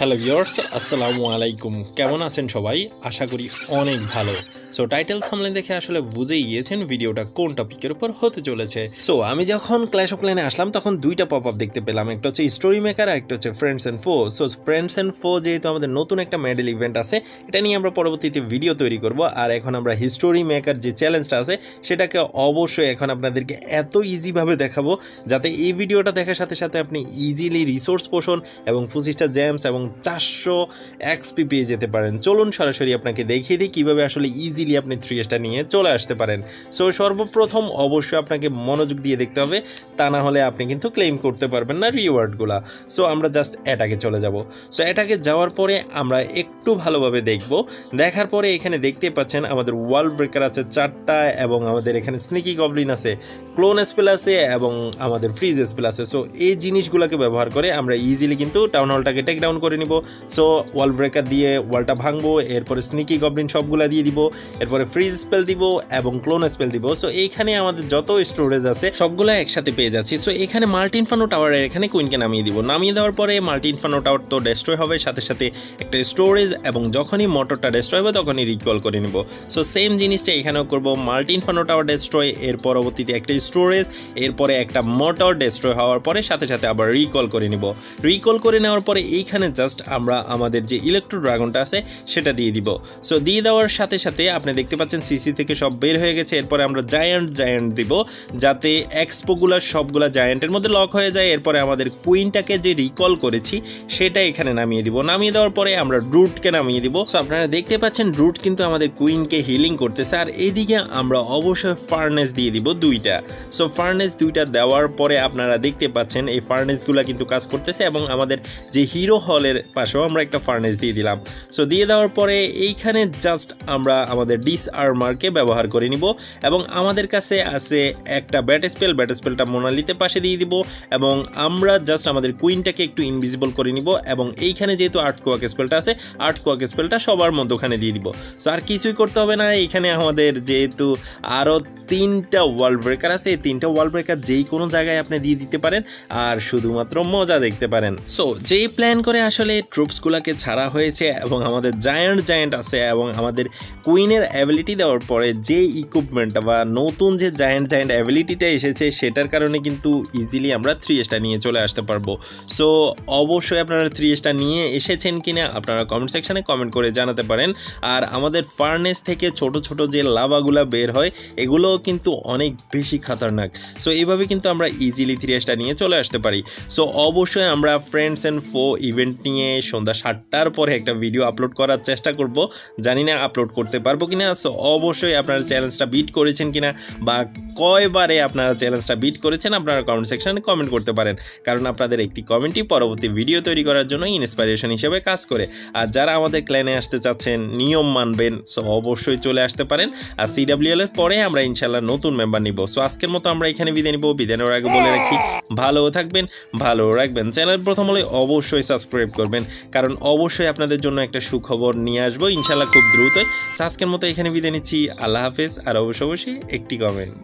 Hello viewers, আসসালামু আলাইকুম। কেমন আছেন সবাই? আশা করি অনেক ভালো। সো টাইটেল থাম্বনেল দেখে আসলে বুঝেই গিয়েছেন ভিডিওটা কোন টপিকের উপর হতে চলেছে। সো আমি যখন ক্ল্যাশ অফ ক্ল্যানে আসলাম তখন দুইটা পপ আপ দেখতে পেলাম, একটা হচ্ছে স্টোরি মেকার আর একটা হচ্ছে ফ্রেন্ডস অ্যান্ড ফো। সো ফ্রেন্ডস অ্যান্ড ফো যেহেতু আমাদের নতুন একটা মেডেল ইভেন্ট আছে, এটা নিয়ে আমরা পরবর্তীতে ভিডিও তৈরি করব। আর এখন আমরা হিস্টোরি মেকার যে চ্যালেঞ্জটা আছে সেটাকে অবশ্যই এখন আপনাদেরকে এত ইজিভাবে দেখাবো যাতে এই ভিডিওটা দেখার সাথে সাথে আপনি ইজিলি রিসোর্স পোষণ এবং 25টা জেমস এবং 400 এক্সপি পেয়ে যেতে পারেন। চলুন সরাসরি আপনাকে দেখিয়ে দিই কীভাবে আসলে ইজিলি আপনি 3Sটা নিয়ে চলে আসতে পারেন। সো সর্বপ্রথম অবশ্যই আপনাকে মনোযোগ দিয়ে দেখতে হবে, তা না হলে আপনি কিন্তু ক্লেম করতে পারবেন না রিওয়ার্ডগুলা। সো আমরা জাস্ট অ্যাটাকে চলে যাব। সো অ্যাটাকে যাওয়ার পরে আমরা একটু ভালোভাবে দেখব। দেখার পরে এখানে দেখতে পাচ্ছেন আমাদের ওয়াল ব্রেকার আছে 4টা এবং আমাদের এখানে স্নিকি গবলিন আছে, ক্লোন স্পেল আছে এবং আমাদের ফ্রিজ স্পেল আছে। সো এই জিনিসগুলোকে ব্যবহার করে আমরা ইজিলি কিন্তু টাউন হলটাকে টেক ডাউন করে নিব। সো ওয়াল ব্রেকার দিয়ে ওয়ালটা ভাঙবো, এরপরে স্নিকি গবলিন সবগুলা দিয়ে দিব, এরপরে ফ্রিজ স্পেল দিব এবং ক্লোন স্পেল দিব। সো এইখানে আমাদের যত স্টোরেজ আছে সবগুলো একসাথে পেয়ে যাচ্ছি। সো এখানে মাল্টি ইনফার্নো টাওয়ারের এখানে কুইনকে নামিয়ে দিব। নামিয়ে দেওয়ার পরে মাল্টি ইনফার্নো টাওয়ার তো ডেস্ট্রয় হবে, সাথে সাথে একটা স্টোরেজ, এবং যখনই মোটরটা ডেস্ট্রয় হবে তখনই রিকল করে নিব। সো সেম জিনিসটা এখানেও করব। মাল্টি ইনফার্নো টাওয়ার ডেস্ট্রয়, এর পরবর্তীতে একটা স্টোরেজ, এরপরে একটা মোটর ডেস্ট্রয় হওয়ার পরে সাথে সাথে আবার রিকল করে নিব। রিকল করে নেওয়ার পরে এইখানে জাস্ট আমরা আমাদের যে ইলেকট্রো ড্রাগনটা আছে সেটা দিয়ে দিব। সো দিয়ে দেওয়ার সাথে সাথে আপনি দেখতে পাচ্ছেন সিসি থেকে সব বের হয়ে গেছে। এরপরে আমরা জায়ান্ট দিব যাতে এক্সপোগুলা সবগুলা জায়ান্টের মধ্যে লক হয়ে যায়। এরপরে আমাদের কুইনটাকে যে রিকল করেছি সেটা এখানে নামিয়ে দিব। নামিয়ে দেওয়ার পরে আমরা রুটকে নামিয়ে দিব। সো আপনারা দেখতে পাচ্ছেন রুট কিন্তু আমাদের কুইনকে হিলিং করতেছে। আর এইদিকে আমরা অবশ্যই ফার্নেস দিয়ে দিব 2টা। সো ফার্নেস 2টা দেওয়ার পরে আপনারা দেখতে পাচ্ছেন এই ফার্নেসগুলো কিন্তু কাজ করতেছে এবং আমাদের যে হিরো হলের পাশেও আমরা একটা ফার্নেস দিয়ে দিলাম। সো দিয়ে দেওয়ার পরে এইখানে জাস্ট আমরা আমাদের ডিসআর্মারকে ব্যবহার করে নিব এবং আমাদের কাছে আছে একটা ব্যাট স্পেলটা মোনালিতে পাশে দিয়ে দিব এবং আমরা জাস্ট আমাদের কুইনটাকে একটু ইনভিজিবল করে নিব এবং এইখানে যেহেতু আর্থকোয়াক স্পেলটা আছে আর্থকোয়াক স্পেলটা সবার মধ্যখানে দিয়ে দিব। সো আর কিছুই করতে হবে না। এইখানে আমাদের যেহেতু আরও 3টা ওয়াল ব্রেকার আছে, এই 3টা ওয়াল ব্রেকার যেই কোনো জায়গায় আপনি দিয়ে দিতে পারেন আর শুধুমাত্র মজা দেখতে পারেন। সো যেই প্ল্যান করে আসলে ট্রুপসগুলোকে ছাড়া হয়েছে এবং আমাদের জায়ান্ট আছে এবং আমাদের কুইনের অ্যাবিলিটি দেওয়ার পরে যে ইকুইপমেন্টটা বা নতুন যে জায়ান্ট অ্যাবিলিটিটা এসেছে সেটার কারণে কিন্তু ইজিলি আমরা 3Sটা নিয়ে চলে আসতে পারবো। সো অবশ্যই আপনারা 3Sটা নিয়ে এসেছেন কিনা আপনারা কমেন্ট সেকশানে কমেন্ট করে জানাতে পারেন। আর আমাদের ফার্নেস থেকে ছোট যে লাভাগুলো বের হয় এগুলোও কিন্তু অনেক বেশি খতরনাক। সো এইভাবে কিন্তু আমরা ইজিলি 3Sটা নিয়ে চলে আসতে পারি। সো অবশ্যই আমরা ফ্রেন্ডস অ্যান্ড ফো ইভেন্ট নিয়ে সন্ধ্যা 7টার পরে একটা ভিডিও আপলোড করার চেষ্টা করব। জানি না আপলোড করতে পারবো কিনা। সো অবশ্যই আপনারা চ্যালেঞ্জটা বিট করেছেন কিনা বা কয়বারে আপনারা চ্যালেঞ্জটা বিট করেছেন আপনারা কমেন্ট সেকশনে কমেন্ট করতে পারেন, কারণ আপনাদের একটি কমেন্টই পরবর্তী ভিডিও তৈরি করার জন্য ইন্সপিরেশন হিসেবে কাজ করে। আর যারা আমাদের ক্ল্যানে আসতে চাচ্ছেন, নিয়ম মানবেন, সো অবশ্যই চলে আসতে পারেন। আর CWL এর পরে আমরা ইনশাল্লাহ নতুন মেম্বার নিব। সো আজকের মতো আমরা এখানে বিদায় নিব। বিদায় নেওয়ার আগে বলে রাখি, ভালো থাকবেন, ভালো রাখবেন। চ্যানেল প্রথম হলে অবশ্যই সাবস্ক্রাইব করবেন, কারণ অবশ্যই আপনাদের জন্য একটা সুখবর নিয়ে আসবো ইনশাল্লাহ খুব দ্রুতই। আজকের মতো এখানে বিদায় নিচ্ছি। আল্লাহ হাফেজ। আর অবশ্যই একটি কমেন্ট।